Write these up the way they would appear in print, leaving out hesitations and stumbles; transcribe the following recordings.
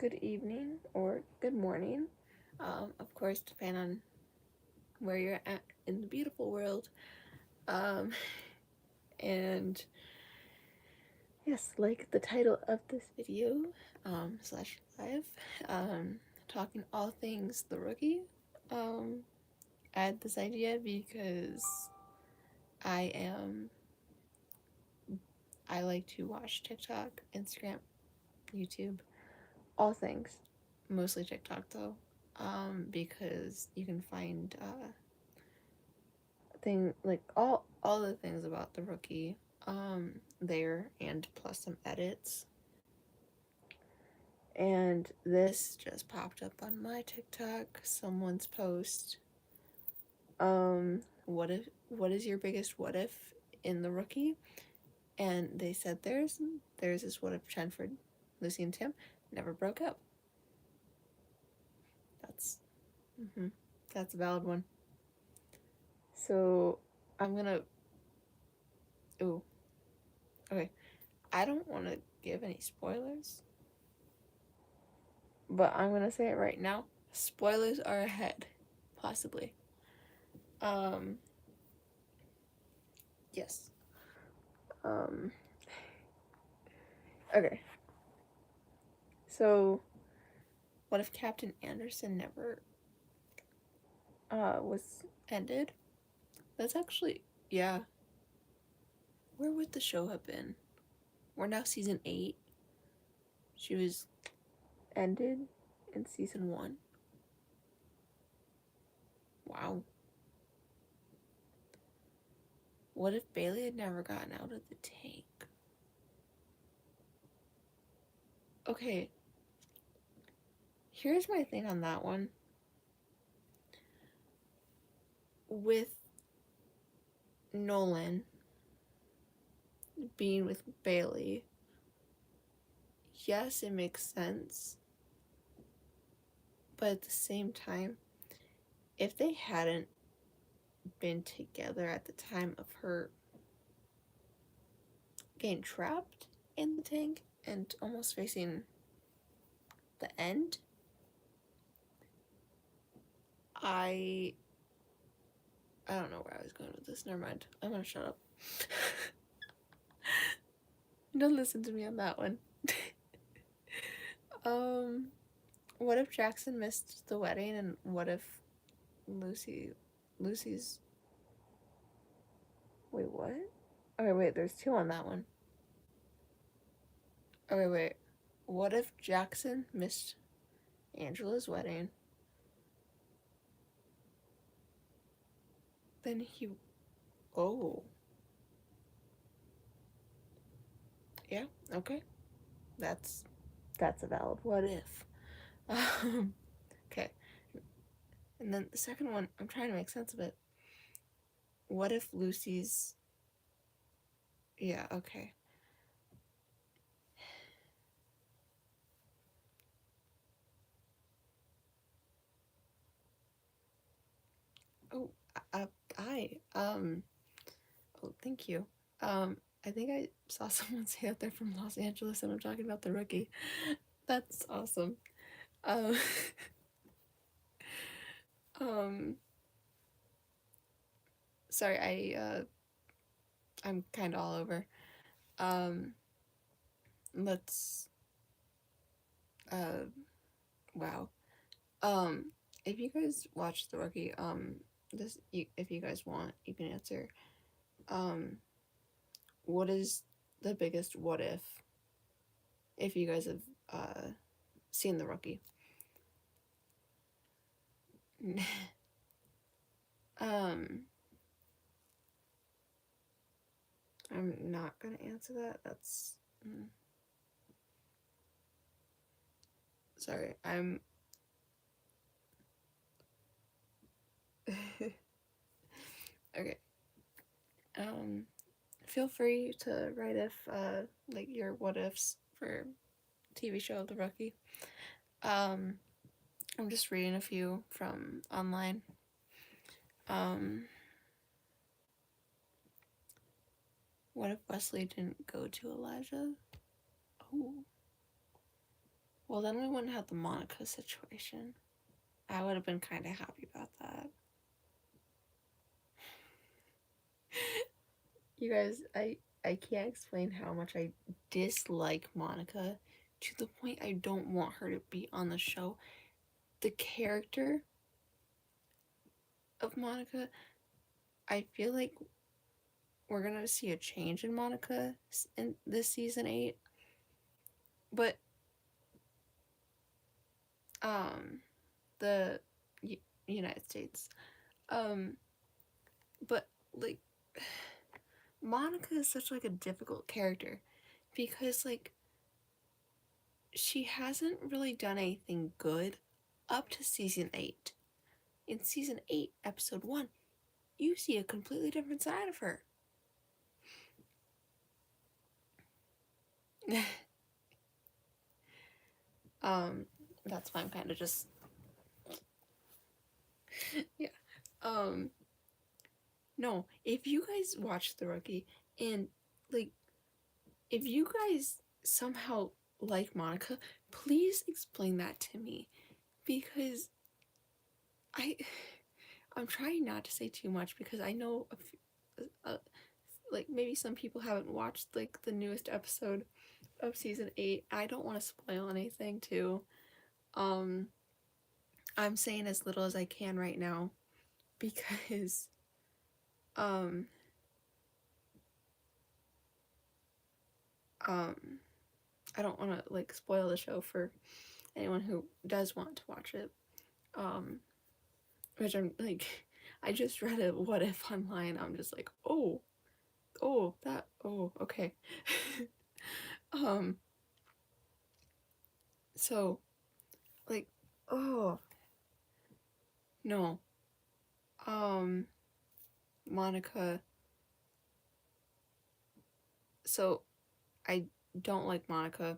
good evening, or good morning. Of course, depending on where you're at in the beautiful world. Um, and yes, like the title of this video, slash live, um, talking all things The Rookie. I had this idea because I am, I like to watch TikTok, Instagram, YouTube, all things. Mostly TikTok though, because you can find thing like all the things about The Rookie there, and plus some edits. And this just popped up on my TikTok, someone's post. What is your biggest what if in The Rookie? And they said there's this what if Chenford, Lucy and Tim never broke up. That's that's a valid one. So I'm gonna ooh. Okay. I don't wanna give any spoilers, but I'm gonna say it right now. Spoilers are ahead. Possibly. Um yes. Um okay. So what if Captain Anderson never was ended? That's actually, yeah. Where would the show have been? We're now season 8. She was ended in season 1. Wow. What if Bailey had never gotten out of the tank? Okay. Here's my thing on that one. With Nolan being with Bailey, yes, it makes sense. But at the same time, if they hadn't been together at the time of her getting trapped in the tank and almost facing the end, I don't know where I was going with this. Never mind. I'm gonna shut up. Don't listen to me on that one. um, what if Jackson missed the wedding, and what if Lucy's? Wait, what? Okay, wait. There's 2 on that one. Okay, wait. What if Jackson missed Angela's wedding? Then he. Oh. Yeah. Okay. That's a valid what if. Okay. And then the second one, I'm trying to make sense of it. What if Lucy's. Yeah, okay. Oh, oh, thank you. I think I saw someone say out there from Los Angeles, and I'm talking about The Rookie. That's awesome. Um, um, sorry, I'm kind of all over. Um, let's, uh, wow. Um, if you guys watch The Rookie, if you guys want, you can answer. Um, what is the biggest what if you guys have, seen The Rookie? um, I'm not gonna answer that. That's sorry. I'm okay. Feel free to write if like your what ifs for TV show The Rookie. I'm just reading a few from online. What if Wesley didn't go to Elijah? Oh. Well, then we wouldn't have the Monica situation. I would have been kind of happy about that. You guys, I can't explain how much I dislike Monica to the point I don't want her to be on the show. The character of Monica, I feel like we're gonna see a change in Monica in this season 8, but the United States, but like Monica is such like a difficult character because like she hasn't really done anything good up to season 8. In season 8, episode 1, you see a completely different side of her. That's why I'm kind of just yeah. No, if you guys watch The Rookie and like if you guys somehow like Monica, please explain that to me because I I'm trying not to say too much because I know like maybe some people haven't watched like the newest episode of season 8. I don't want to spoil anything too. Um I'm saying as little as I can right now because um um I don't want to like spoil the show for anyone who does want to watch it. Um which I'm like I just read a what if online. I'm just like, "Oh, that okay." um so like oh no. Um Monica, so I don't like Monica.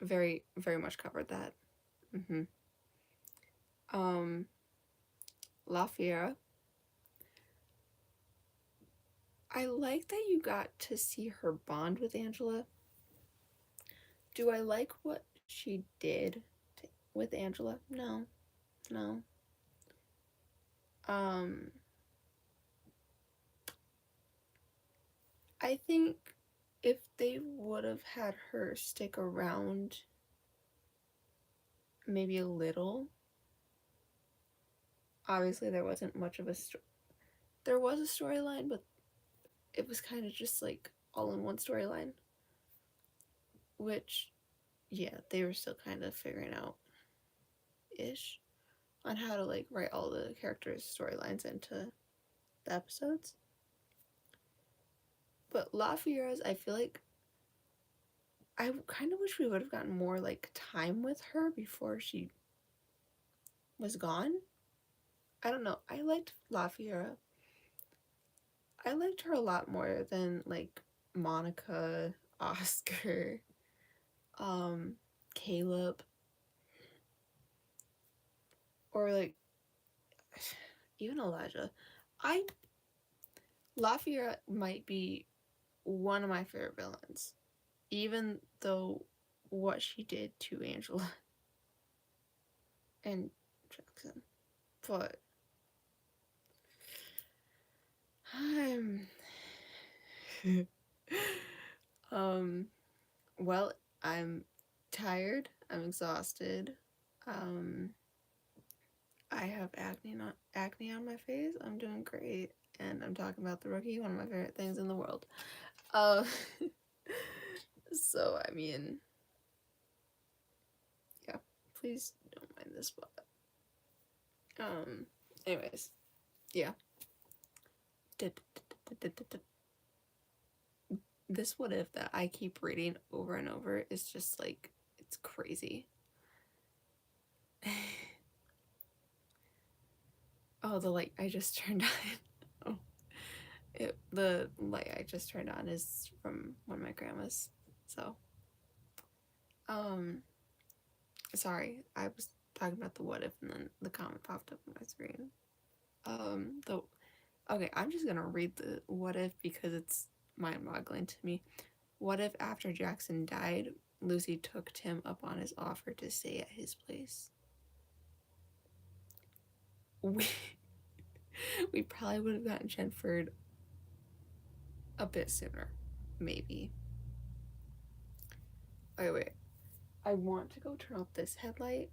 Very, very much covered that. Mm-hmm. Um, La Fiera. I like that you got to see her bond with Angela. Do I like what she did with Angela? No, no. Um, I think if they would have had her stick around maybe a little, obviously there wasn't much of a there was a storyline, but it was kind of just like all in one storyline, which yeah, they were still kind of figuring out ish on how to like write all the characters' storylines into the episodes. But La Fiera's, I feel like I kind of wish we would have gotten more like time with her before she was gone. I don't know. I liked La Fiera. I liked her a lot more than like Monica, Oscar, um, Caleb, or like even Elijah. I La Fiera might be one of my favorite villains, even though what she did to Angela and Jackson. But I'm um well, I'm tired, I'm exhausted. Um I have acne on my face. I'm doing great and I'm talking about The Rookie, one of my favorite things in the world. Uh so I mean, yeah, please don't mind this but anyways, yeah. This what if that I keep reading over and over is just like it's crazy. Oh, the light I just turned on. Oh, the light I just turned on is from one of my grandma's. So, um, sorry, I was talking about the what if, and then the comment popped up on my screen. The okay, I'm just gonna read the what if because it's mind-boggling to me. What if after Jackson died, Lucy took Tim up on his offer to stay at his place. We probably would have gotten Chenford a bit sooner, maybe. Wait. I want to go turn off this headlight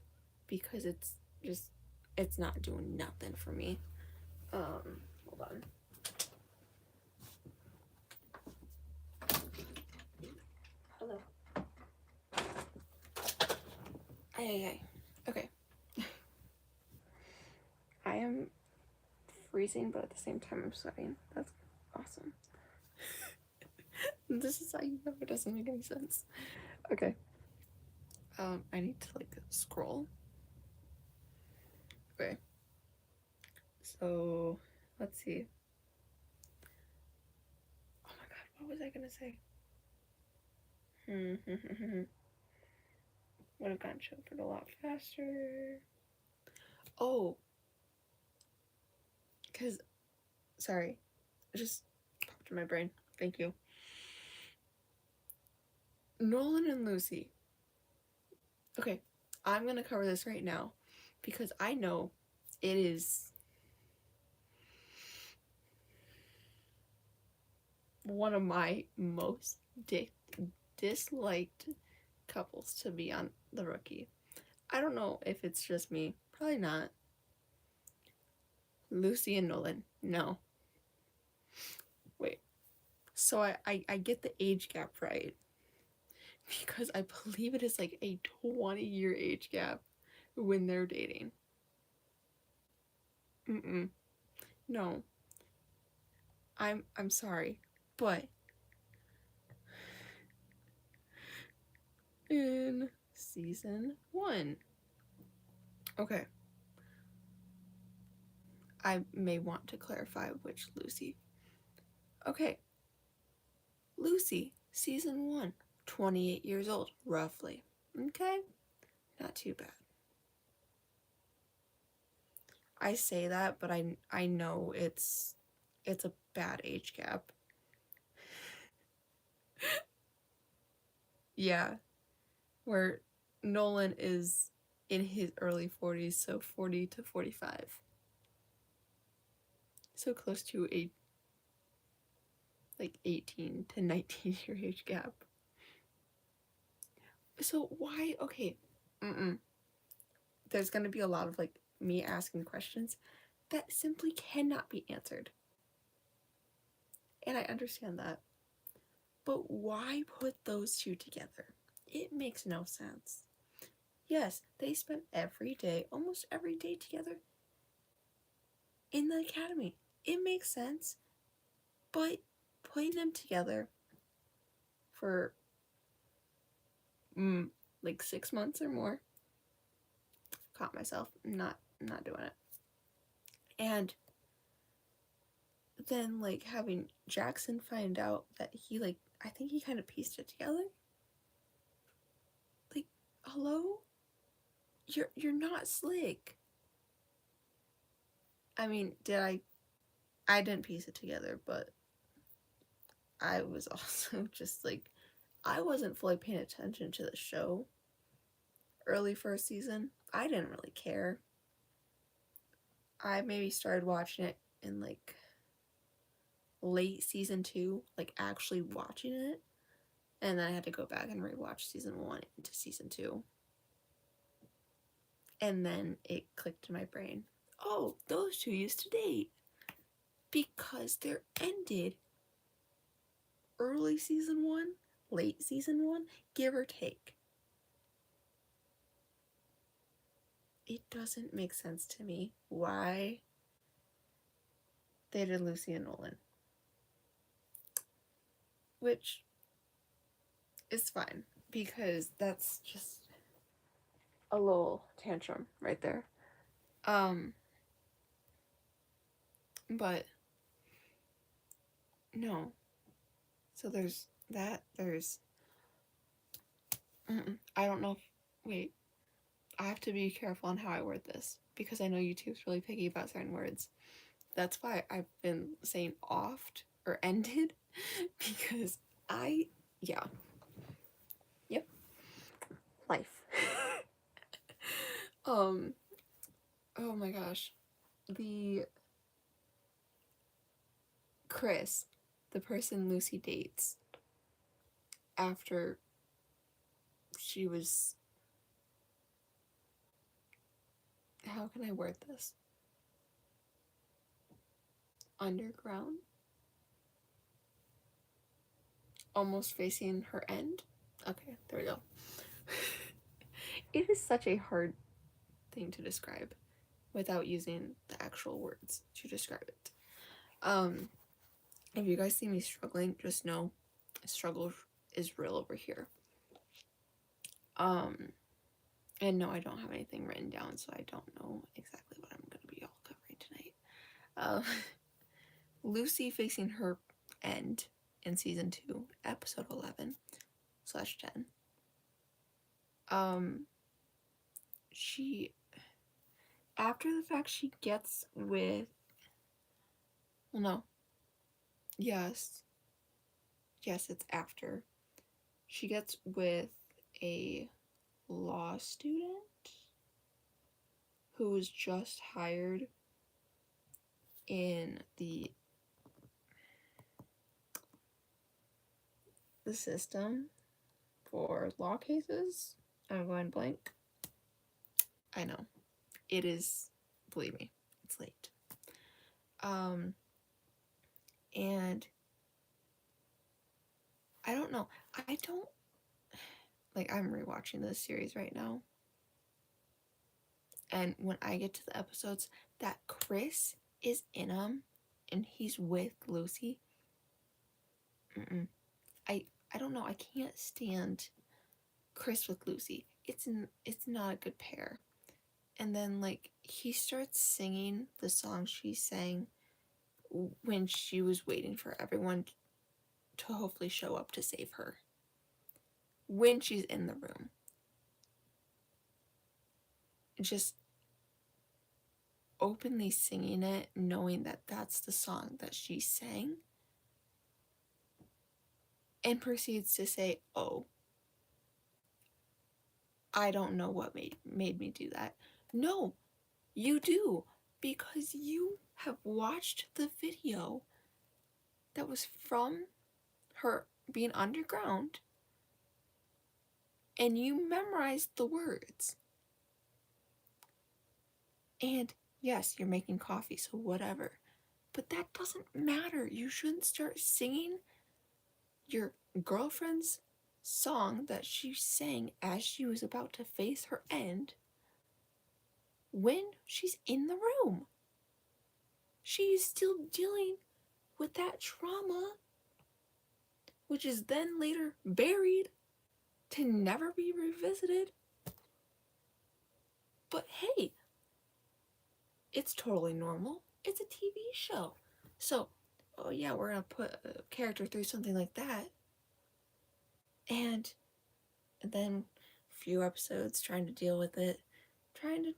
because it's not doing nothing for me. Hold on. Hello. Hey. Okay. I am freezing, but at the same time I'm sweating. That's awesome. This is how you know it doesn't make any sense. Okay. I need to like scroll. Okay. So let's see. Oh my god, what was I gonna say? Would have gotten Chenford a lot faster. Oh, because sorry, it just popped in my brain. Thank you. Nolan and Lucy. Okay, I'm gonna cover this right now because I know it is one of my most disliked couples to be on The Rookie. I don't know if it's just me. Probably not. Lucy and Nolan. No. Wait. So I get the age gap right. Because I believe it is like a 20-year age gap when they're dating. No. I'm sorry. But in season 1. Okay. I may want to clarify which Lucy. Okay. Lucy, season 1, 28 years old, roughly. Okay? Not too bad. I say that, but I know it's a bad age gap. Yeah. Where Nolan is in his early 40s, so 40 to 45. So close to a like 18 to 19 year age gap. So why? Okay. There's going to be a lot of like me asking questions that simply cannot be answered. And I understand that. But why put those two together? It makes no sense. Yes, they spent almost every day together in the academy. It makes sense. But putting them together for like 6 months or more, caught myself not doing it. And then like having Jackson find out that he like, I think he kind of pieced it together. Like, hello? You're not slick. I mean, I didn't piece it together, but I was also just like, I wasn't fully paying attention to the show early first season. I didn't really care. I maybe started watching it in like late season 2, like actually watching it, and then I had to go back and rewatch season 1 into season 2, and then it clicked in my brain, oh, those two used to date because they're ended early season 1, late season 1, give or take. It doesn't make sense to me why they did Lucy and Nolan, which is fine because that's just a little tantrum right there. But no. So there's that. There's I don't know if, wait, I have to be careful on how I word this because I know YouTube's really picky about certain words. That's why I've been saying offed or ended because yep. Um, oh my gosh. The Chris, the person Lucy dates after she was, how can I word this? Underground? Almost facing her end? Okay, there we go. It is such a hard thing to describe without using the actual words to describe it. If you guys see me struggling, just know struggle is real over here. And no, I don't have anything written down, so I don't know exactly what I'm going to be all covering tonight. Lucy facing her end in season 2, episode 11/10. She, after the fact, she gets with, well, no, yes, it's after. She gets with a law student who was just hired in the system for law cases. I'm going blank. I know. It is, believe me, it's late. And I don't know. I don't, like, I'm rewatching this series right now. And when I get to the episodes that Chris is in them and he's with Lucy, I don't know. I can't stand Chris with Lucy. It's not a good pair. And then, like, he starts singing the song she sang when she was waiting for everyone to hopefully show up to save her. When she's in the room. Just openly singing it, knowing that that's the song that she sang. And proceeds to say, oh, I don't know what made me do that. No, you do. Because you have watched the video that was from her being underground and you memorized the words. And yes, you're making coffee, so whatever. But that doesn't matter. You shouldn't start singing your girlfriend's song that she sang as she was about to face her end when she's in the room. She's still dealing with that trauma, which is then later buried to never be revisited. But hey, it's totally normal. It's a TV show. So, oh yeah, we're gonna put a character through something like that. And then a few episodes trying to deal with it, trying to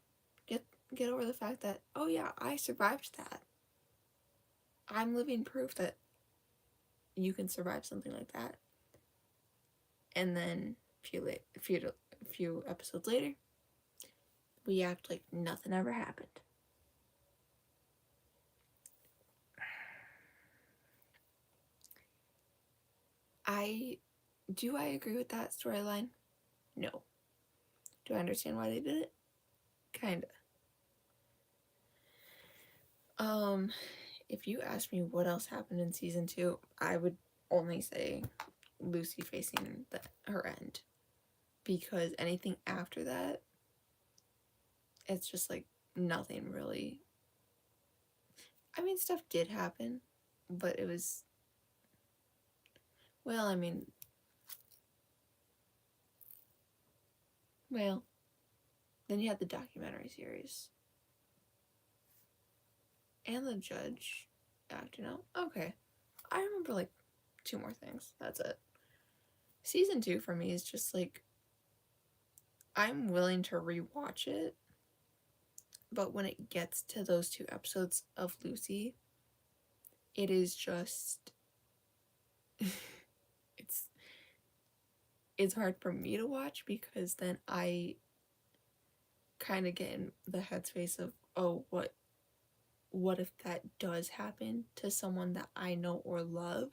get over the fact that, oh yeah, I survived that. I'm living proof that you can survive something like that. And then a few episodes later, we act like nothing ever happened. Do I agree with that storyline? No. Do I understand why they did it? Kinda. If you ask me what else happened in season 2, I would only say Lucy facing her end. Because anything after that, it's just like nothing really. I mean, stuff did happen, but it was, well, I mean, well, then you had the documentary series. And the judge acting out. Okay. I remember like 2 more things. That's it. Season 2 for me is just like, I'm willing to rewatch it, but when it gets to those 2 episodes of Lucy, it is just it's hard for me to watch because then I kind of get in the headspace of, oh, what if that does happen to someone that I know or love?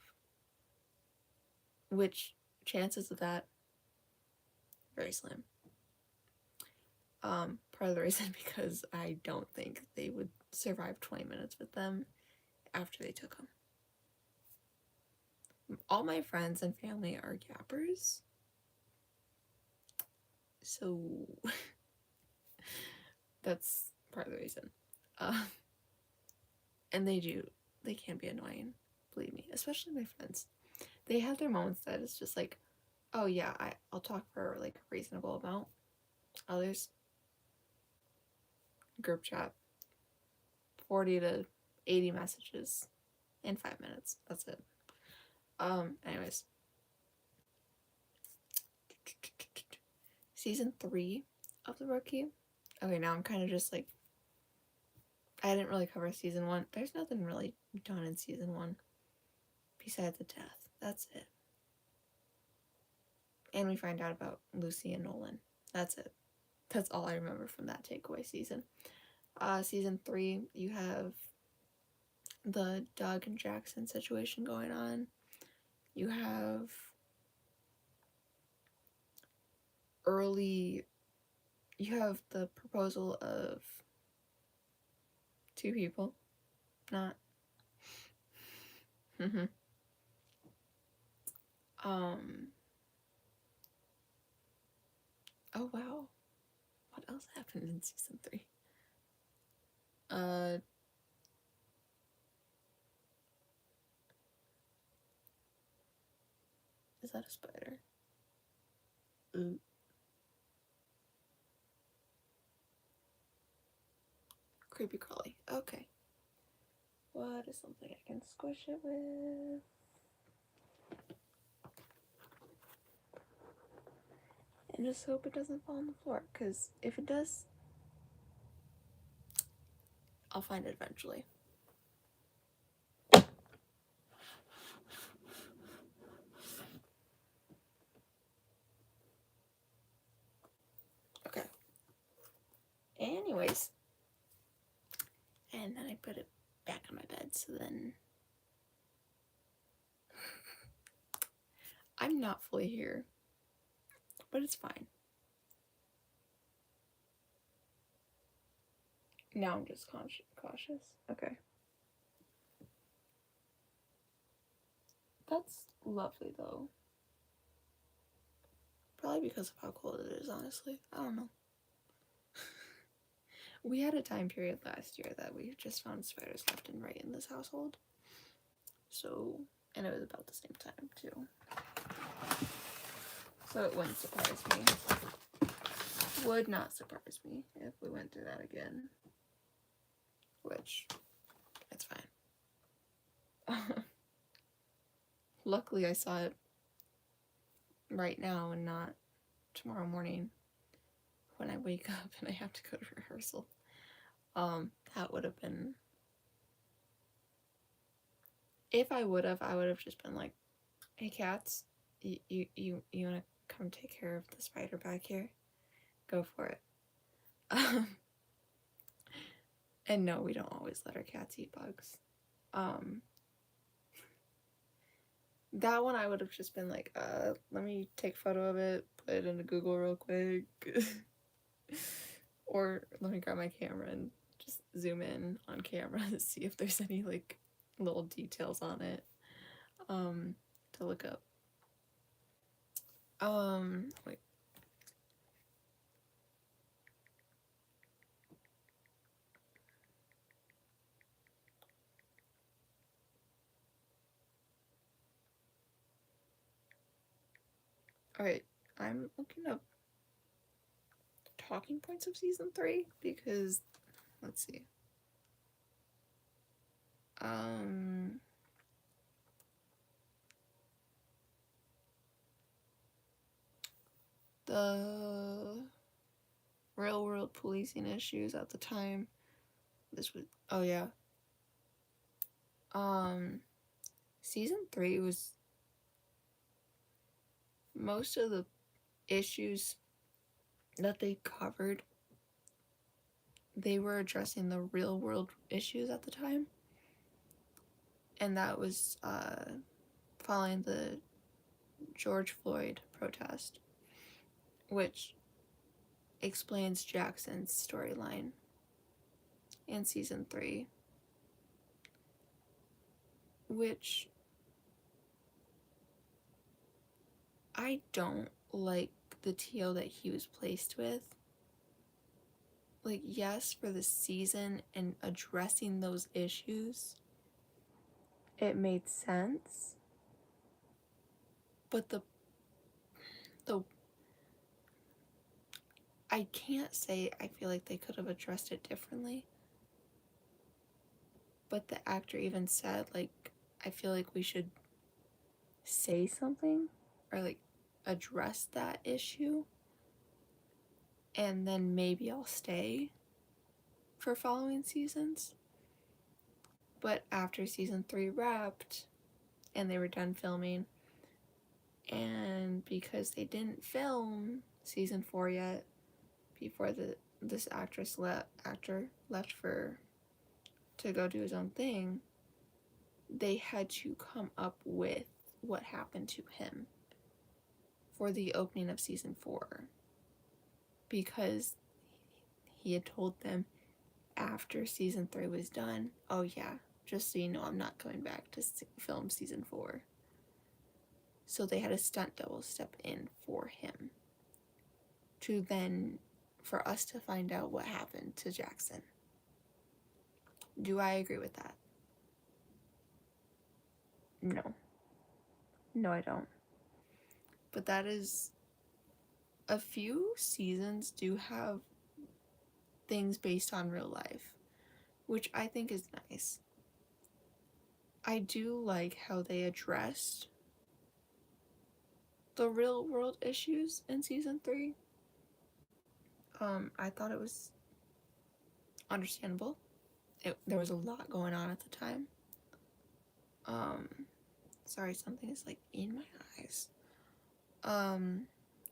Which chances of that, very slim. Part of the reason because I don't think they would survive 20 minutes with them after they took them. All my friends and family are gappers, so that's part of the reason. And they can be annoying, believe me, especially my friends. They have their moments that it's just like, oh yeah, I'll talk for like a reasonable amount. Others, group chat, 40 to 80 messages in 5 minutes. That's it. Anyways. Season 3 of The Rookie. Okay, now I'm kind of just like, I didn't really cover season 1. There's nothing really done in season 1 besides the death. That's it. And we find out about Lucy and Nolan. That's it. That's all I remember from that takeaway season. Season 3, you have the Doug and Jackson situation going on. You have you have the proposal of 2 people. Not. Oh wow. What else happened in season 3? Is that a spider? Ooh. Creepy crawly. Okay. What is something I can squish it with? And just hope it doesn't fall on the floor, because if it does, I'll find it eventually. Okay. Anyways. And then I put it back on my bed, so then I'm not fully here, but it's fine. Now I'm just cautious. Okay. That's lovely, though. Probably because of how cold it is, honestly. I don't know. We had a time period last year that we just found spiders left and right in this household. So, and it was about the same time, too. So it wouldn't surprise me. Would not surprise me if we went through that again. Which, it's fine. Luckily, I saw it right now and not tomorrow morning when I wake up and I have to go to rehearsal. That would have been... If I would have just been like, hey, cats, you want to come take care of the spider back here? Go for it. And no, we don't always let our cats eat bugs. That one I would have just been like, let me take a photo of it, put it into Google real quick. Or let me grab my camera and just zoom in on camera to see if there's any like little details on it to look up. Wait. Alright, I'm looking up talking points of season 3 because, let's see. The real world policing issues at the time. This was, oh yeah. Season 3 was, most of the issues that they covered they were addressing the real world issues at the time, and that was following the George Floyd protest, which explains Jackson's storyline in season 3, which I don't like the TO that he was placed with. Like, yes, for the season and addressing those issues, it made sense. But the I can't say I feel like they could have addressed it differently. But the actor even said, like, I feel like we should say something or like address that issue, and then maybe I'll stay for following seasons. But after season 3 wrapped and they were done filming, and because they didn't film season 4 yet, before this actor left to go do his own thing, they had to come up with what happened to him for the opening of season 4, because he had told them after season 3 was done, oh yeah, just so you know, I'm not coming back to film season 4. So they had a stunt double step in for him to then, for us to find out what happened to Jackson. Do I agree with that? No. No, I don't. But that is, a few seasons do have things based on real life, which I think is nice. I do like how they addressed the real world issues in season 3. I thought it was understandable. There was a lot going on at the time. Sorry, something is like in my eyes.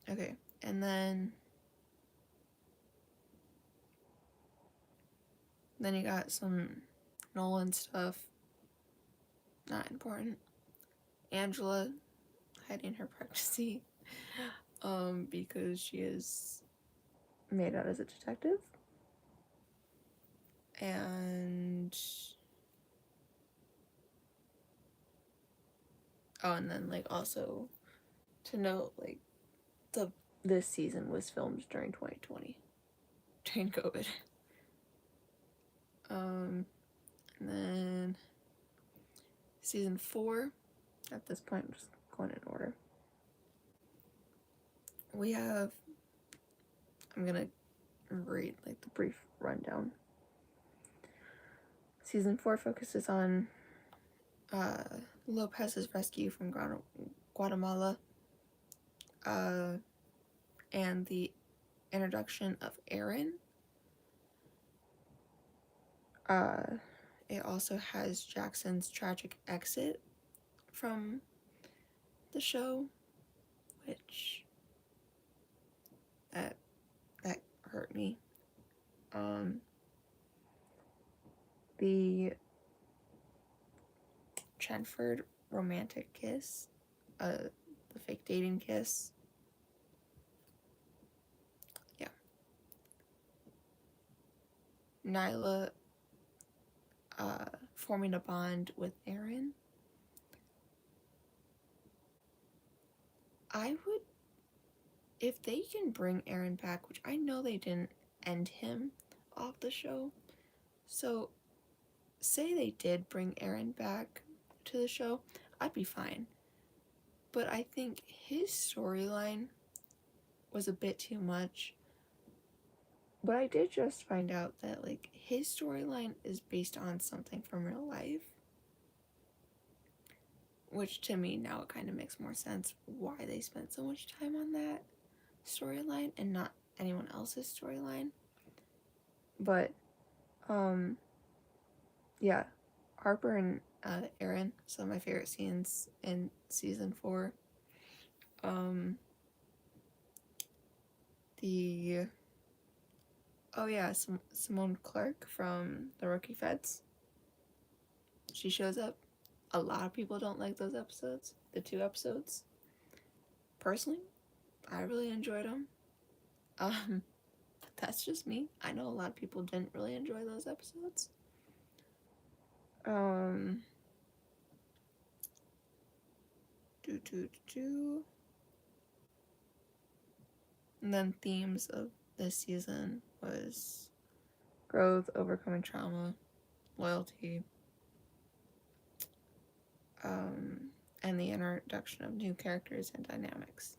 Okay, and then you got some Nolan stuff. Not important. Angela hiding her pregnancy, because she is made out as a detective. And and then like also to note, like, this season was filmed during 2020, during COVID. And then season 4, at this point I'm just going in order. We have, I'm gonna read like the brief rundown. Season 4 focuses on Lopez's rescue from Guatemala, and the introduction of Aaron. It also has Jackson's tragic exit from the show, which that hurt me. The Chenford romantic kiss, the fake dating kiss. Yeah. Nyla forming a bond with Aaron. I would, if they can bring Aaron back, which I know they didn't end him off the show, so say they did bring Aaron back to the show, I'd be fine. But I think his storyline was a bit too much. But I did just find out that, like, his storyline is based on something from real life, which to me now it kind of makes more sense why they spent so much time on that storyline and not anyone else's storyline. But yeah, Harper and Aaron, some of my favorite scenes in season 4. The Oh yeah, Simone Clark from The Rookie Feds. She shows up. A lot of people don't like those episodes, the 2 episodes. Personally, I really enjoyed them. Um, that's just me. I know a lot of people didn't really enjoy those episodes. Um, do do do. And then themes of this season was growth, overcoming trauma, loyalty, and the introduction of new characters and dynamics.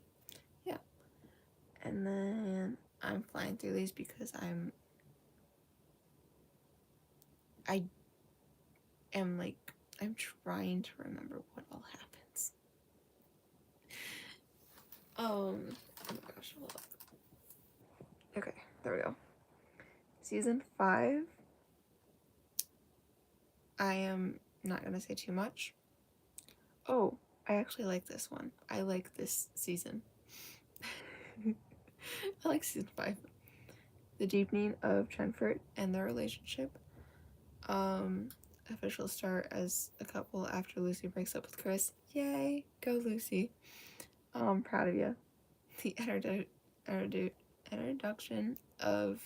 Yeah. And then I'm flying through these because I am like, I'm trying to remember what all happens. Oh my gosh, hold up. Okay, there we go. Season 5. I am not gonna say too much. Oh, I actually like this one. I like this season. I like season 5. The deepening of Chenford and their relationship. Official start as a couple after Lucy breaks up with Chris. Yay! Go Lucy. I'm proud of you. The introduction of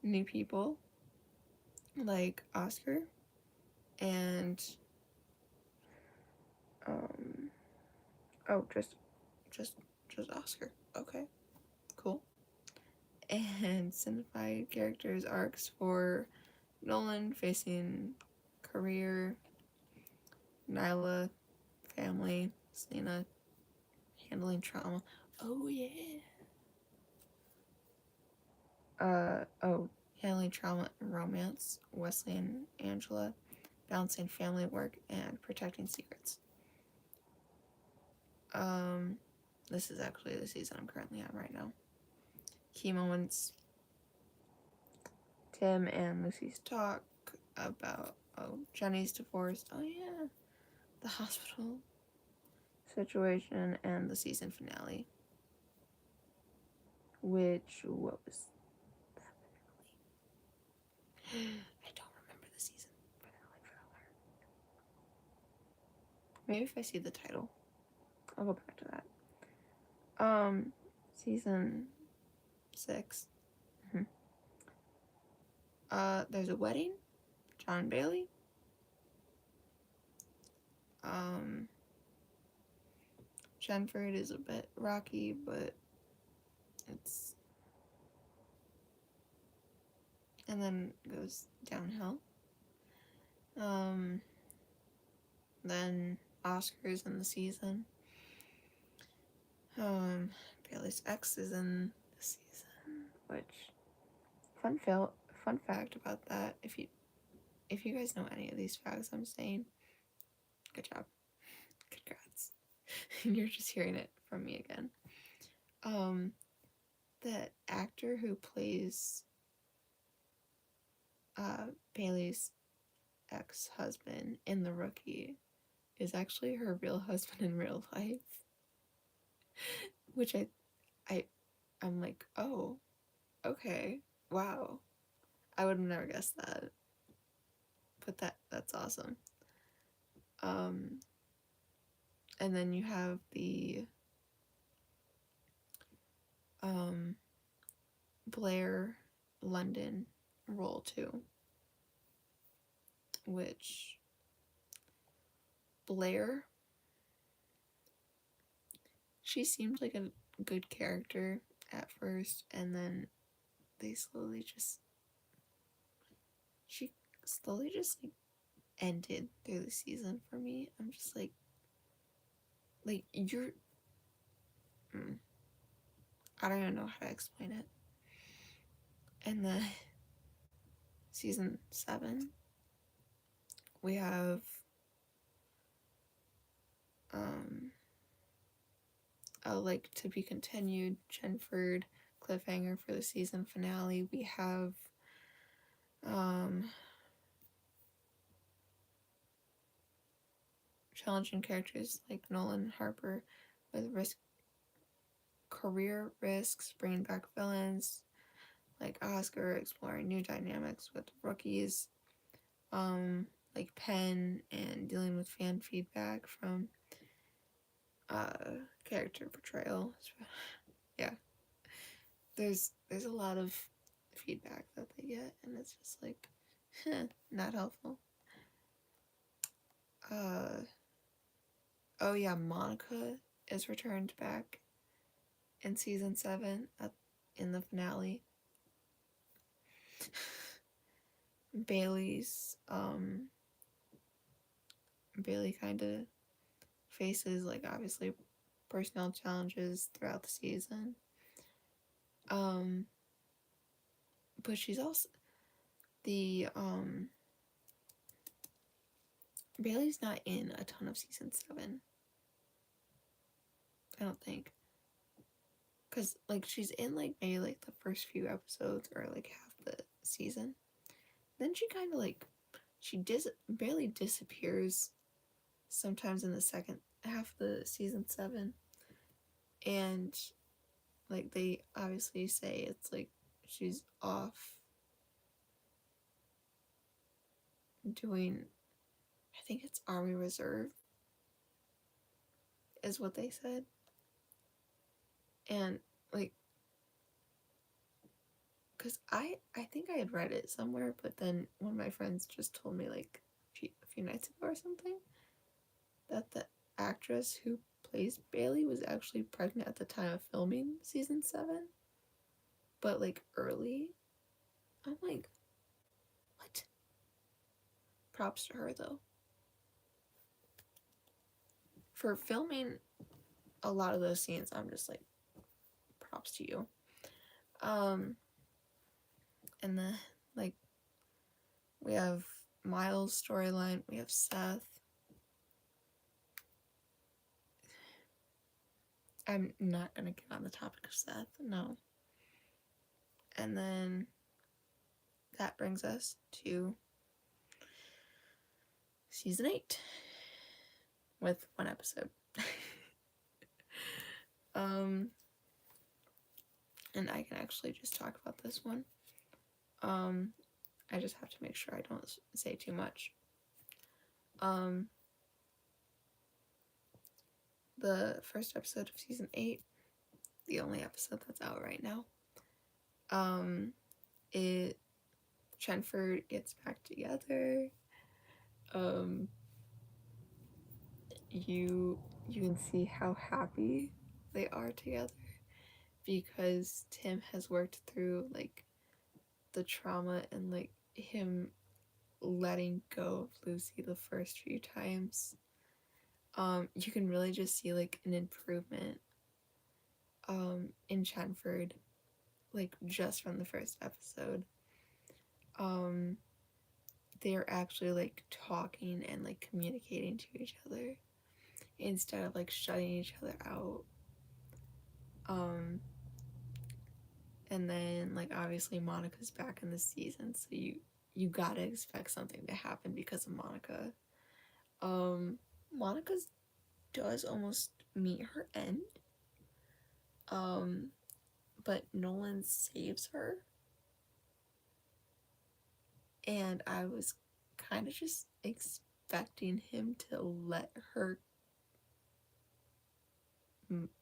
new people like Oscar and oh just Oscar. Okay, cool. And simplified characters arcs for Nolan facing career, Nyla family, Selena handling trauma. Oh yeah. Handling trauma and romance, Wesley and Angela, balancing family work and protecting secrets. This is actually the season I'm currently on right now. Key moments. Tim and Lucy's talk about Jenny's divorced. Oh yeah. The hospital situation and the season finale. Which, what was that finale? I don't remember the season finale for. Maybe if I see the title, I'll go back to that. Season 6. There's a wedding. John Bailey. Chenford is a bit rocky, but it's, and then goes downhill. Then Oscar's in the season. Bailey's ex is in the season, which fun fact about that, if you guys know any of these facts I'm saying, good job. Congrats. You're just hearing it from me again. The actor who plays Bailey's ex-husband in The Rookie is actually her real husband in real life. Which I'm like, oh, okay, wow. I would have never guessed that. But that's awesome. And then you have the Blair London role too, which Blair, she seemed like a good character at first, and then she slowly just like ended through the season for me. I'm just like you're I don't even know how to explain it. And then season 7, we have a like to be continued Chenford cliffhanger for the season finale. We have challenging characters like Nolan Harper with career risks, bringing back villains like Oscar exploring new dynamics with rookies, like Penn, and dealing with fan feedback from character portrayal. Yeah, there's a lot of feedback that they get, and it's just like not helpful. Oh yeah, Monica is returned back in season 7 in the finale. Bailey's Bailey kind of faces, like, obviously personal challenges throughout the season. But she's also the Bailey's not in a ton of season 7. I don't think. Cause like she's in like maybe like the first few episodes or like half the season. Then she kind of like Bailey disappears sometimes in the second half of the season 7, and like they obviously say it's like she's off doing, I think it's Army Reserve is what they said. And like, because I think I had read it somewhere, but then one of my friends just told me like a few nights ago or something that the actress who plays Bailey was actually pregnant at the time of filming season 7, but like early. I'm like, what? Props to her though. For filming a lot of those scenes, I'm just like, props to you. And then like we have Miles' storyline, we have Seth. I'm not gonna get on the topic of Seth, no. And then that brings us to season 8 with one episode. And I can actually just talk about this one. I just have to make sure I don't say too much. The first episode of season 8, the only episode that's out right now, Chenford gets back together. You can see how happy they are together because Tim has worked through like the trauma and like him letting go of Lucy the first few times. You can really just see like an improvement in Chenford, like just from the first episode. They're actually like talking and like communicating to each other instead of like shutting each other out. And then like obviously Monica's back in the season, so you gotta expect something to happen because of Monica. Monica's does almost meet her end. But Nolan saves her. And I was kind of just expecting him to let her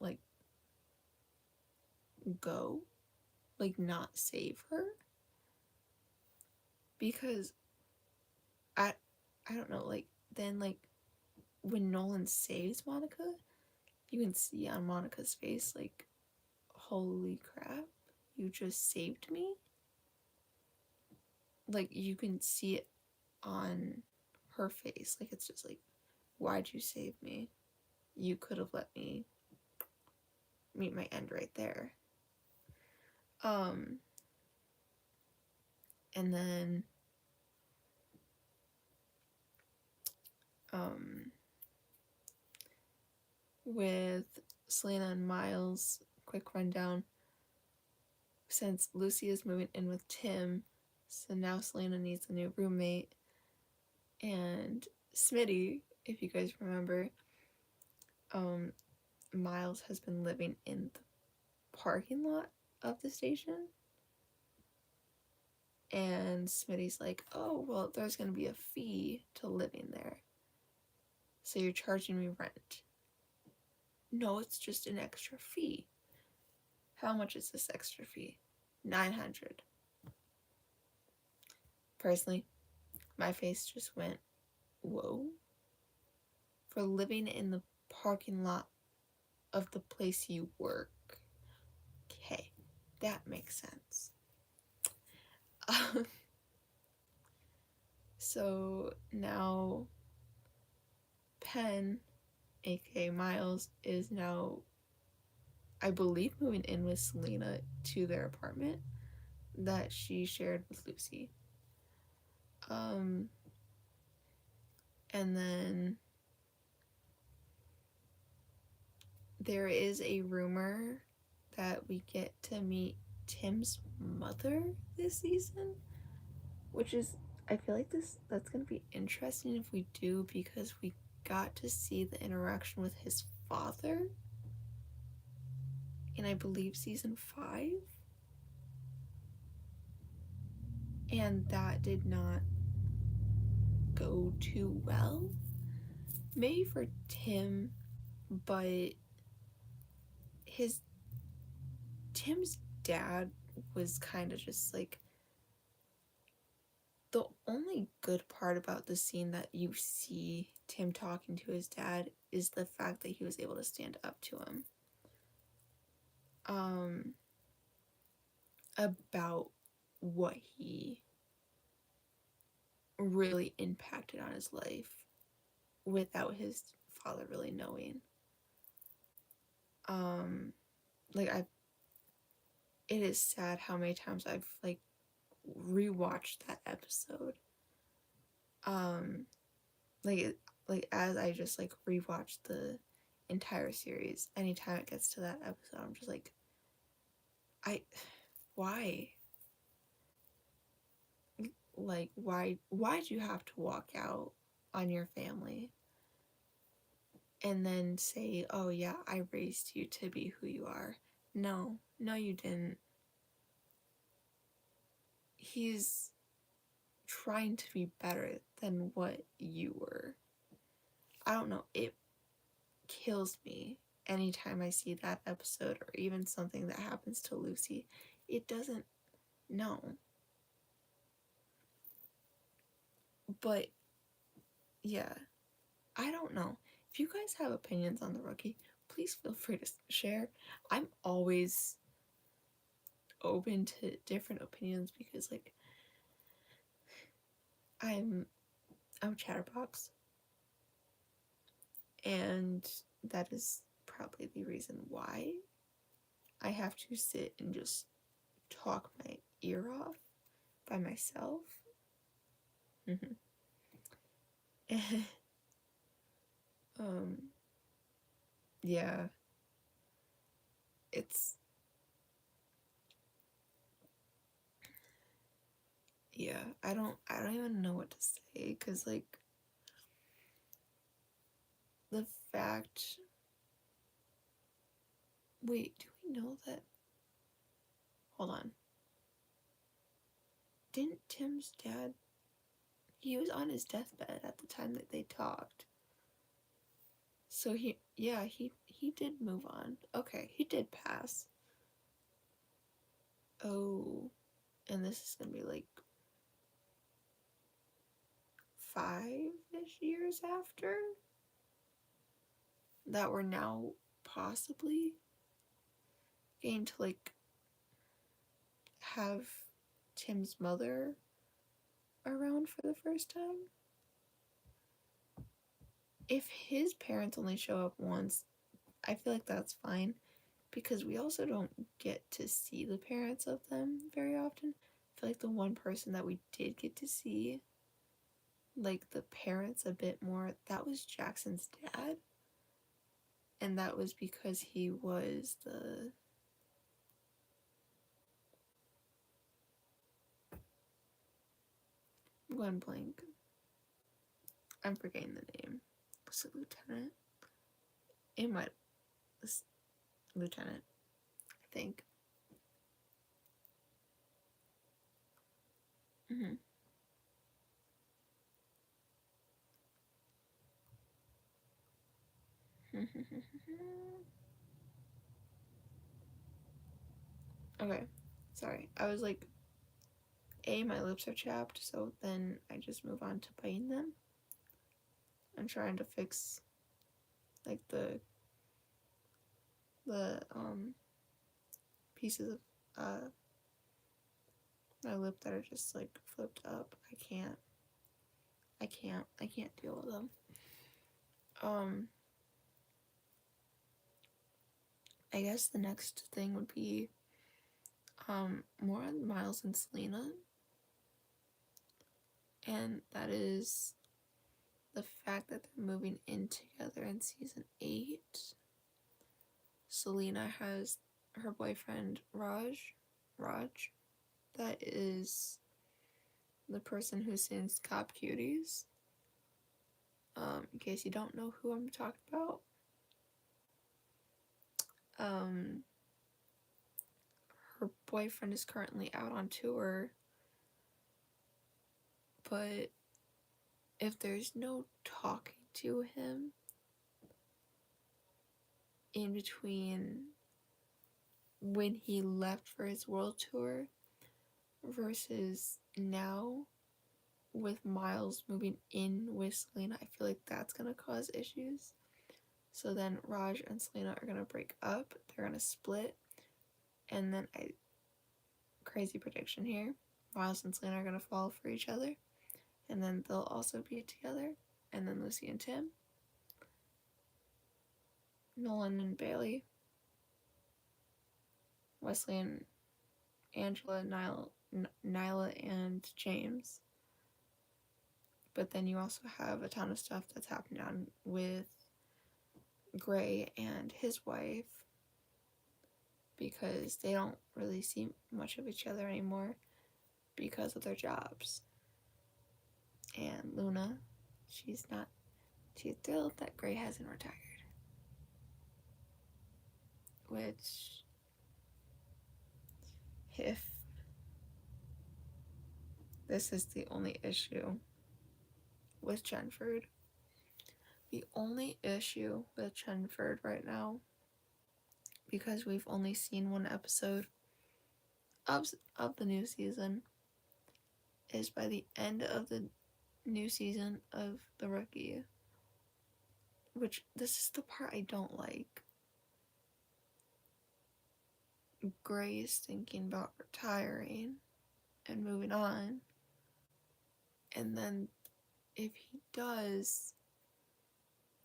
like go, like not save her, because I don't know, like then like when Nolan saves Monica, you can see on Monica's face like, holy crap, you just saved me. Like you can see it on her face, like it's just like, why'd you save me? You could have let me meet my end right there. And then with Selena and Miles, quick rundown. Since Lucy is moving in with Tim, so now Selena needs a new roommate. And Smitty, if you guys remember, Miles has been living in the parking lot of the station. And Smitty's like, oh, well, there's going to be a fee to living there. So you're charging me rent. No, it's just an extra fee. How much is this extra fee? $900. Personally, my face just went, whoa. For living in the parking lot of the place you work. Okay, that makes sense. So now Penn, aka Miles, is now, I believe, moving in with Selena to their apartment that she shared with Lucy. And then there is a rumor that we get to meet Tim's mother this season, which is, I feel like that's gonna be interesting if we do, because we got to see the interaction with his father in, I believe, season 5, and that did not go too well. Maybe for Tim, but Tim's dad was kind of just like, the only good part about the scene that you see Tim talking to his dad is the fact that he was able to stand up to him about what he really impacted on his life without his father really knowing. Like, it is sad how many times I've like rewatched that episode. Like as I just like rewatch the entire series, anytime it gets to that episode, I'm just like, why? Like, why'd you have to walk out on your family and then say, oh yeah, I raised you to be who you are? No, you didn't. He's trying to be better than what you were. I don't know, it kills me anytime I see that episode, or even something that happens to Lucy. It doesn't, no. But yeah, I don't know. If you guys have opinions on The Rookie, please feel free to share. I'm always open to different opinions because, like, I'm a chatterbox, and that is probably the reason why I have to sit and just talk my ear off by myself. Yeah, it's, yeah, I don't even know what to say, because like, the fact, wait, do we know that, hold on, didn't Tim's dad, he was on his deathbed at the time that they talked, so he did move on. Okay, he did pass. Oh, and this is gonna be like 5-ish years after that we're now possibly getting to like have Tim's mother around for the first time. If his parents only show up once, I feel like that's fine, because we also don't get to see the parents of them very often. I feel like the one person that we did get to see, like, the parents a bit more, that was Jackson's dad. And that was because he was the, I'm going blank. I'm forgetting the name. Was it Lieutenant? It might, Lieutenant, I think. Mm-hmm. Okay, sorry. I was like, my lips are chapped, so then I just move on to biting them. I'm trying to fix like the pieces of my lip that are just like flipped up. I can't deal with them. Um, I guess the next thing would be more on Miles and Selena, and that is the fact that they're moving in together in season 8. Selena has her boyfriend Raj, that is the person who sings Cop Cuties. In case you don't know who I'm talking about, um, her boyfriend is currently out on tour, but if there's no talking to him in between when he left for his world tour versus now with Miles moving in with Selena, I feel like that's gonna cause issues. So then Raj and Selena are gonna break up, they're gonna split, and then crazy prediction here, Miles and Selena are gonna fall for each other, and then they'll also be together, and then Lucy and Tim, Nolan and Bailey, Wesley and Angela, Nyla and James. But then you also have a ton of stuff that's happening on with Gray and his wife, because they don't really see much of each other anymore because of their jobs. And Luna, she's thrilled that Gray hasn't retired. Which, if this is the only issue with Chenford, the only issue with Chenford right now, because we've only seen one episode of the new season, is by the end of the new season of The Rookie, which this is the part I don't like. Gray is thinking about retiring and moving on, and then if he does,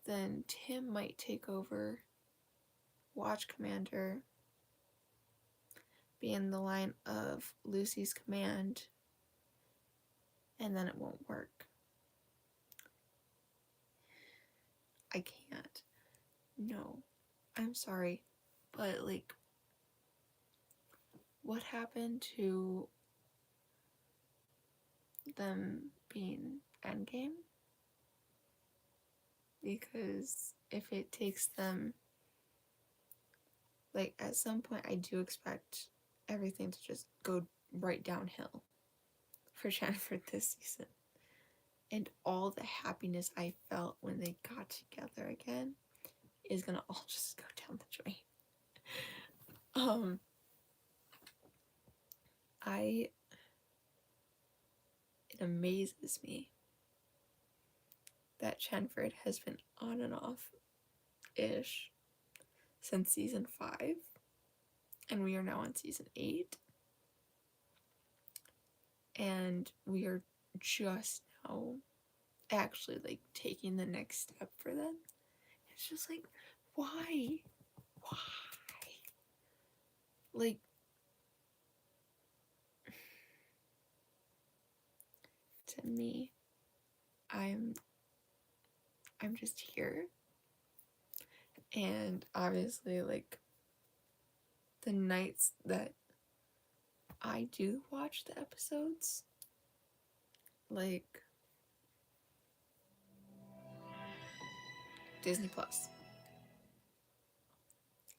then Tim might take over Watch Commander, be in the line of Lucy's command, and then it won't work. I can't. No. I'm sorry. But, like, what happened to them being Endgame? Because if it takes them, like, at some point, I do expect everything to just go right downhill for Jennifer this season. And all the happiness I felt when they got together again is gonna all just go down the drain. It amazes me that Chenford has been on and off-ish since season 5, and we are now on season 8, and we are just now actually, like, taking the next step for them. It's just like, why? Like, to me, I'm just here, and obviously, like, the nights that I do watch the episodes, like Disney Plus,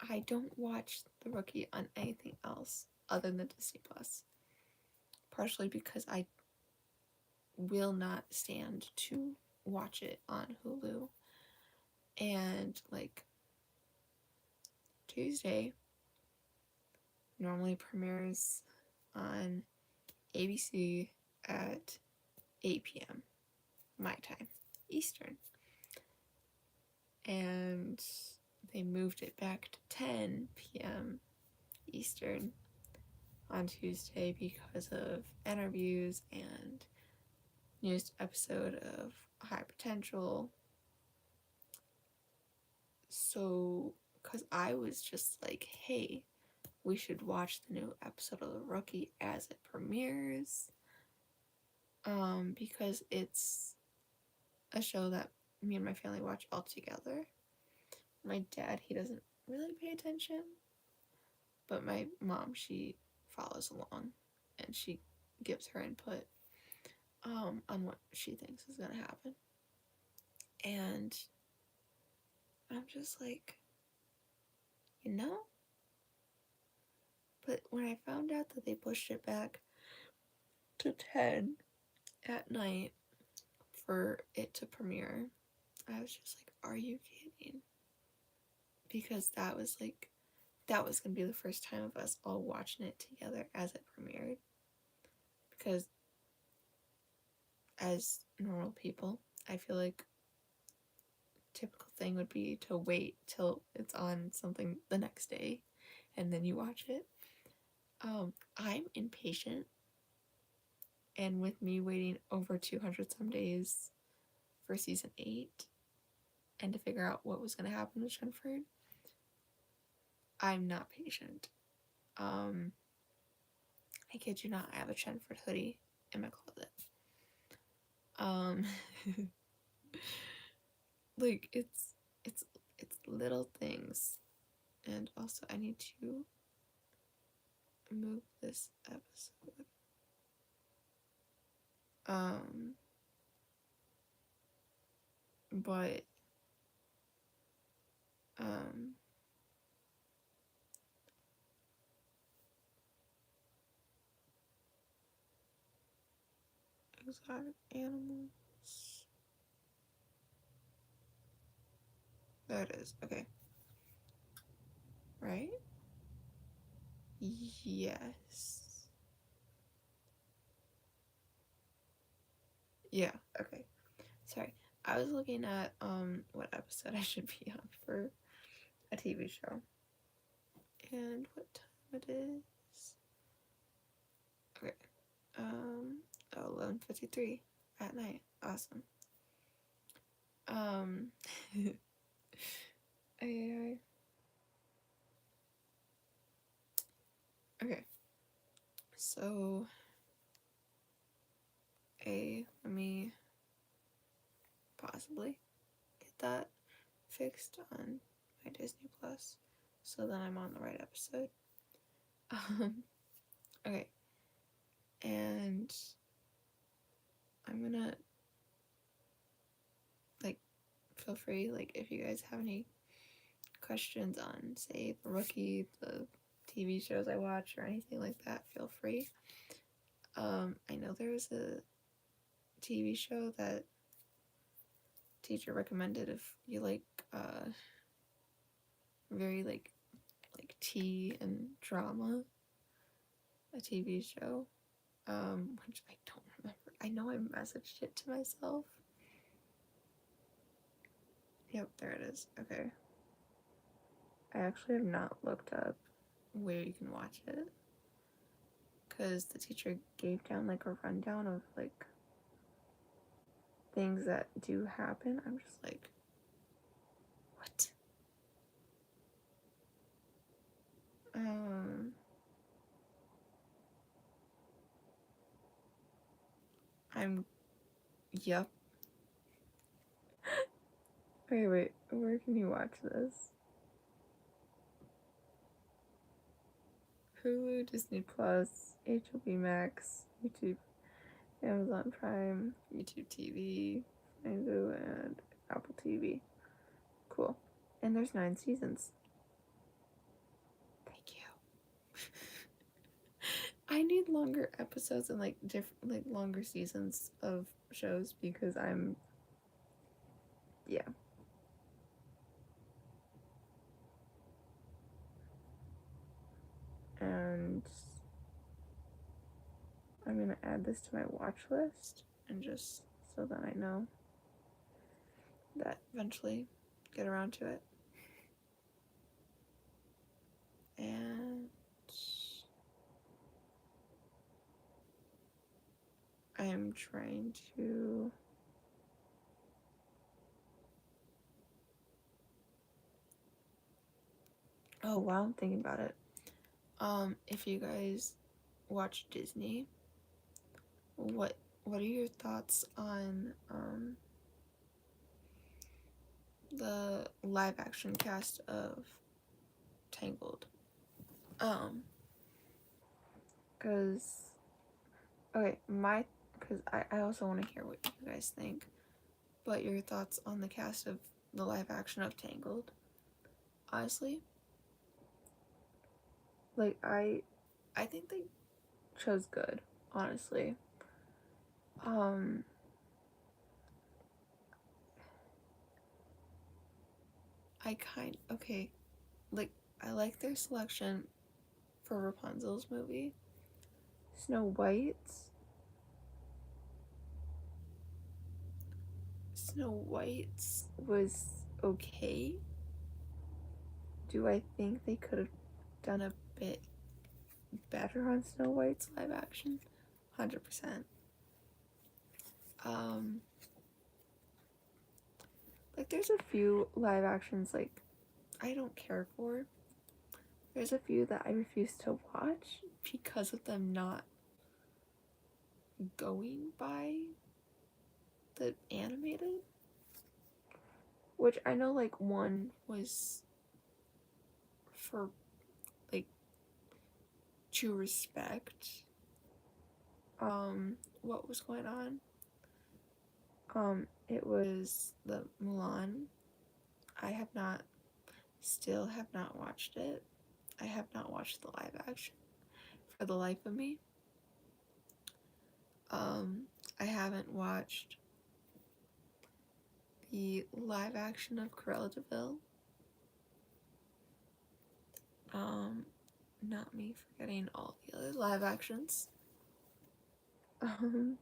I don't watch The Rookie on anything else other than Disney Plus. Partially because I will not stand to watch it on Hulu. And like Tuesday normally premieres on ABC at 8 p.m. my time, Eastern. And they moved it back to 10 p.m. Eastern on Tuesday because of interviews and newest episode of High Potential. So, because I was just like, hey, we should watch the new episode of The Rookie as it premieres. Because it's a show that me and my family watch all together. My dad, he doesn't really pay attention, but my mom, she follows along and she gives her input on what she thinks is gonna happen. And I'm just like, you know? But when I found out that they pushed it back to 10 at night for it to premiere, I was just like, are you kidding? Because that was gonna be the first time of us all watching it together as it premiered. Because as normal people, I feel like typical thing would be to wait till it's on something the next day and then you watch it. I'm impatient, and with me waiting over 200 some days for season 8 and to figure out what was going to happen with Shenford, I'm not patient. I kid you not, I have a Shenford hoodie in my closet. Like it's little things. And also I need to move this episode. But exotic animals. There it is. Okay. Right? Yes. Yeah, okay. Sorry. I was looking at what episode I should be on for a TV show. And what time it is. Okay. 11:53 at night. Awesome. AI. Okay. So let me possibly get that fixed on my Disney Plus so that I'm on the right episode. Okay. And I'm gonna like feel free, like if you guys have any questions on say The Rookie, the TV shows I watch or anything like that, feel free. I know there was a TV show that teacher recommended if you like very like tea and drama, a TV show, which I don't remember. I know I messaged it to myself. Yep, there it is. Okay. I actually have not looked up where you can watch it because the teacher gave down like a rundown of like things that do happen. I'm just like, what? I'm, yep. Wait, where can you watch this? Hulu, Disney Plus, HBO Max, YouTube, Amazon Prime, YouTube TV, Fango, and Apple TV. Cool. And there's 9 seasons. Thank you. I need longer episodes and like different, like longer seasons of shows because yeah. And I'm gonna add this to my watch list and just so that I know that eventually get around to it. And I am trying to oh wow, I'm thinking about it. If you guys watch Disney, what are your thoughts on the live action cast of Tangled? Cause okay, cause I also want to hear what you guys think, but your thoughts on the cast of the live action of Tangled. Honestly, like I think they chose good, honestly. Um okay, like I like their selection for Rapunzel's movie. Snow White's was okay. Do I think they could have done a bit better on Snow White's live action? 100%. Um like there's a few live actions like I don't care for. There's a few that I refuse to watch because of them not going by the animated. Which I know like one was for like to respect what was going on. It was the Mulan. I have not still have not watched it. I have not watched the live action for the life of me. I haven't watched the live action of Cruella de Vil. Not me forgetting all the other live actions. Um,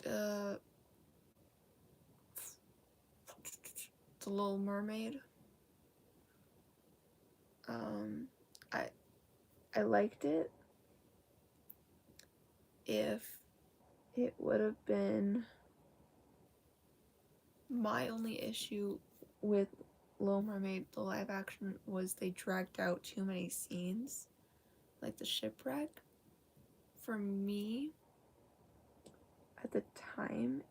uh, the Little Mermaid. Um, I I liked it if it would have been my only issue with Little Mermaid, the live action, was they dragged out too many scenes, like the shipwreck. For me, at the time,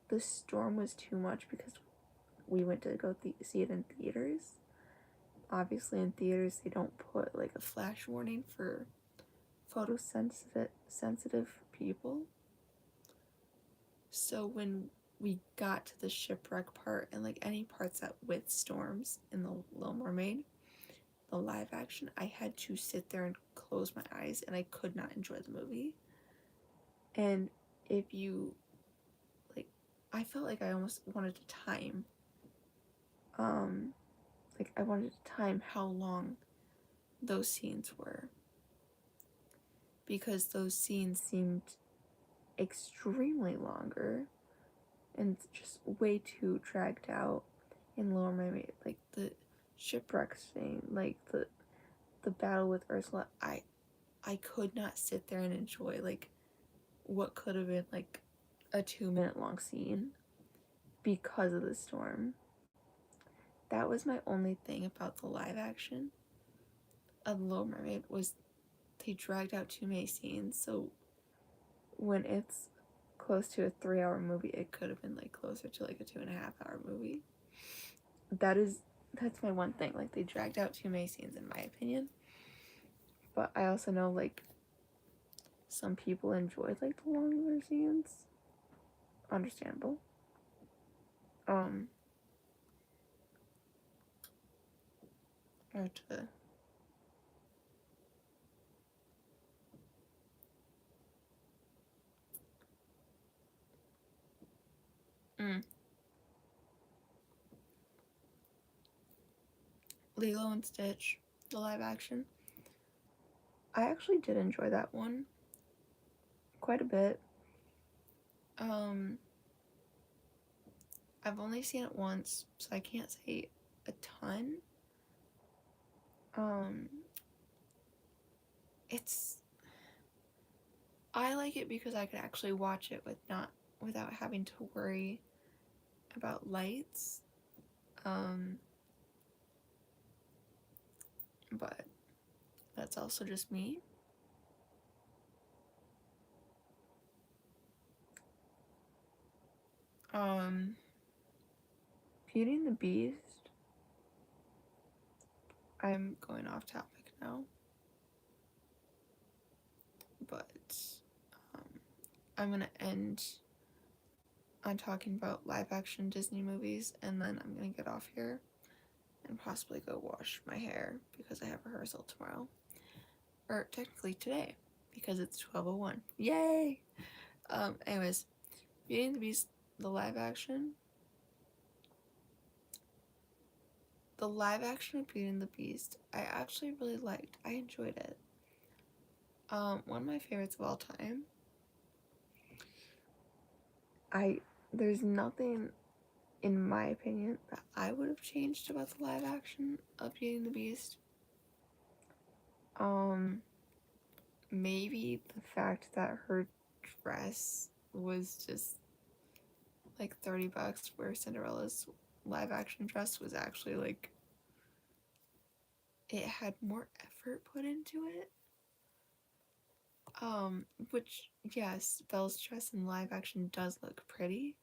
the storm was too much because we went to go see it in theaters. Obviously, in theaters, they don't put like a flash warning for photosensitive people. So when we got to the shipwreck part and like any parts that with storms in the Little Mermaid, the live action, I had to sit there and close my eyes and I could not enjoy the movie. And if you like, I felt like I almost wanted to time, like I wanted to time how long those scenes were because those scenes seemed extremely longer and just way too dragged out in Lower Mermaid. Like the shipwreck scene, like the battle with Ursula. I could not sit there and enjoy like what could have been like a 2 minute long scene because of the storm. That was my only thing about the live action of Little Mermaid was they dragged out too many scenes. So when it's close to a 3 hour movie, it could have been like closer to like a 2.5 hour movie. That's my one thing. Like they dragged out too many scenes in my opinion. But I also know like some people enjoy like the longer scenes. Understandable. Um Or to mm, Lilo and Stitch, the live action. I actually did enjoy that one quite a bit. I've only seen it once, so I can't say a ton. Um, it's I like it because I could actually watch it without having to worry about lights. Um, but that's also just me. Um, Beauty and the Beast. I'm going off topic now, but um, I'm gonna end on talking about live action Disney movies, and then I'm gonna get off here and possibly go wash my hair because I have rehearsal tomorrow. Or technically today, because it's 12:01. Yay! Anyways, Beauty and the Beast, the live action. The live action of Beauty and the Beast, I actually really liked. I enjoyed it. One of my favorites of all time. There's nothing, in my opinion, that I would have changed about the live action of Beauty and the Beast. Maybe the fact that her dress was just like $30, where Cinderella's live action dress was actually like it had more effort put into it. Which yes, Belle's dress in live action does look pretty,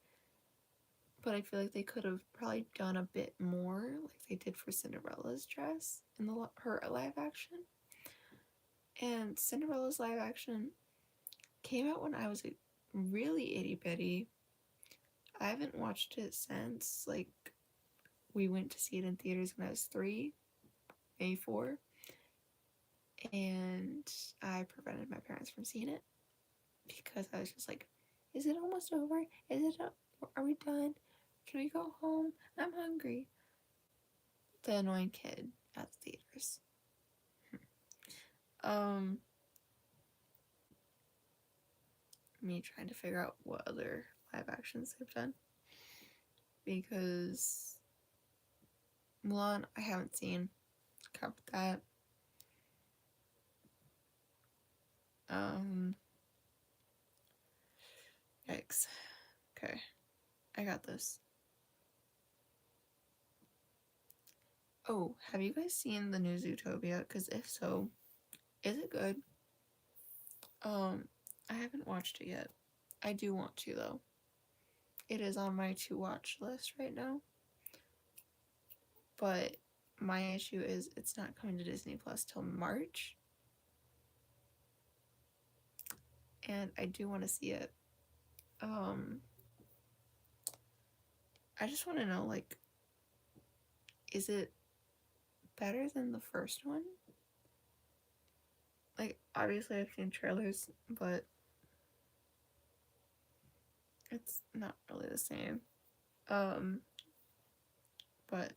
but I feel like they could have probably done a bit more, like they did for Cinderella's dress in her live action. And Cinderella's live action came out when I was a really itty bitty. I haven't watched it since like we went to see it in theaters when I was 3, maybe 4, and I prevented my parents from seeing it because I was just like, is it almost over? Are we done? Can we go home? I'm hungry. The annoying kid at the theaters. um, Me trying to figure out what other live actions they've done, because Mulan I haven't seen. Covered that. Um, Yikes. Okay, I got this. Oh, have you guys seen the new Zootopia? Because if so, is it good? I haven't watched it yet. I do want to though. It is on my to watch list right now. But my issue is it's not coming to Disney Plus till March. And I do want to see it. I just want to know, like, is it better than the first one? Like, obviously I've seen trailers, but it's not really the same. But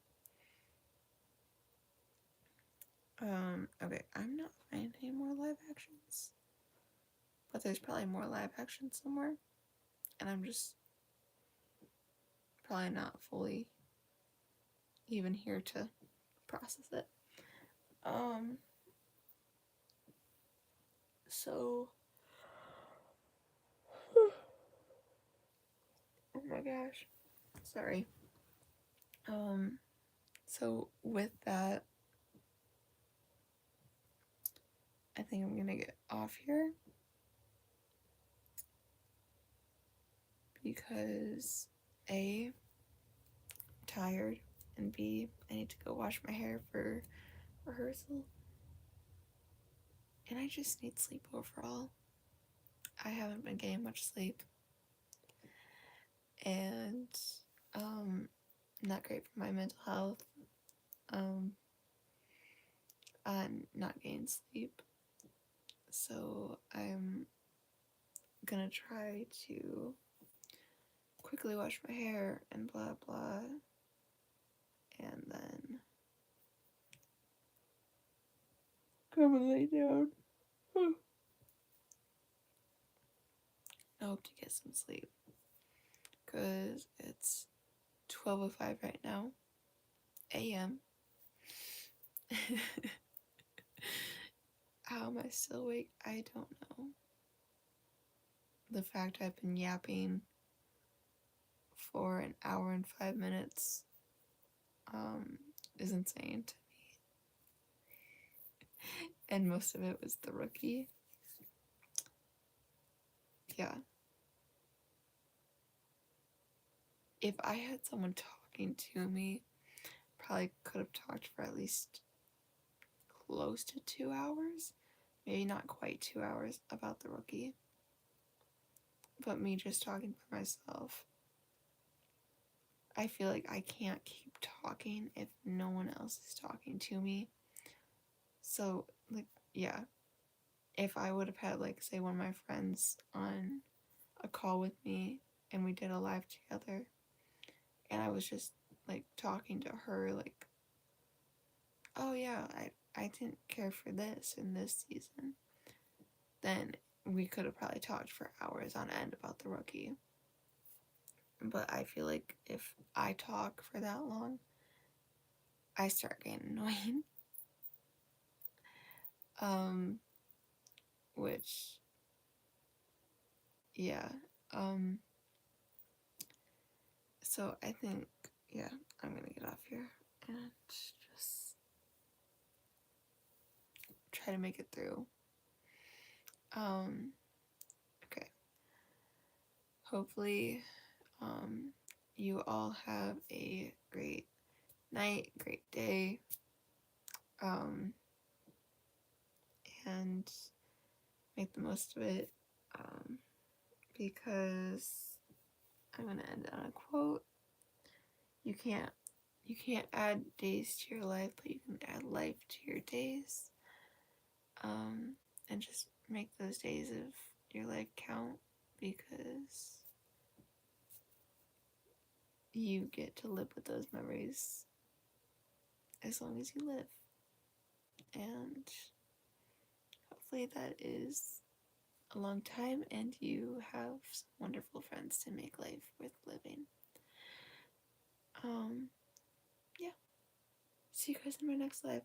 okay, I'm not finding any more live actions, but there's probably more live actions somewhere, and I'm just probably not fully even here to process it. So oh my gosh, sorry. So with that, I think I'm gonna get off here because A, I'm tired, and B, I need to go wash my hair for rehearsal, and I just need sleep overall. I haven't been getting much sleep, and not great for my mental health. not getting sleep. So I'm gonna try to quickly wash my hair and blah blah, and then come and lay down. I hope to get some sleep because it's 12:05 right now, a.m. How am I still awake? I don't know. The fact I've been yapping for an hour and 5 minutes is insane to me. And most of it was The Rookie. Yeah. If I had someone talking to me, probably could have talked for at least close to 2 hours. Maybe not quite 2 hours about The Rookie. But me just talking by myself, I feel like I can't keep talking if no one else is talking to me. So, like, yeah. If I would have had, like, say, one of my friends on a call with me and we did a live together and I was just, like, talking to her, like, oh, yeah, I didn't care for this in this season, then we could have probably talked for hours on end about The Rookie. But I feel like if I talk for that long, I start getting annoying. Which, yeah. So I think, yeah, I'm gonna get off here and just try to make it through. Okay. Hopefully, you all have a great night, great day, and make the most of it, because I'm gonna end on a quote. You can't add days to your life, but you can add life to your days. And just make those days of your life count, because you get to live with those memories as long as you live. And hopefully that is a long time and you have some wonderful friends to make life worth living. Yeah. See you guys in my next live.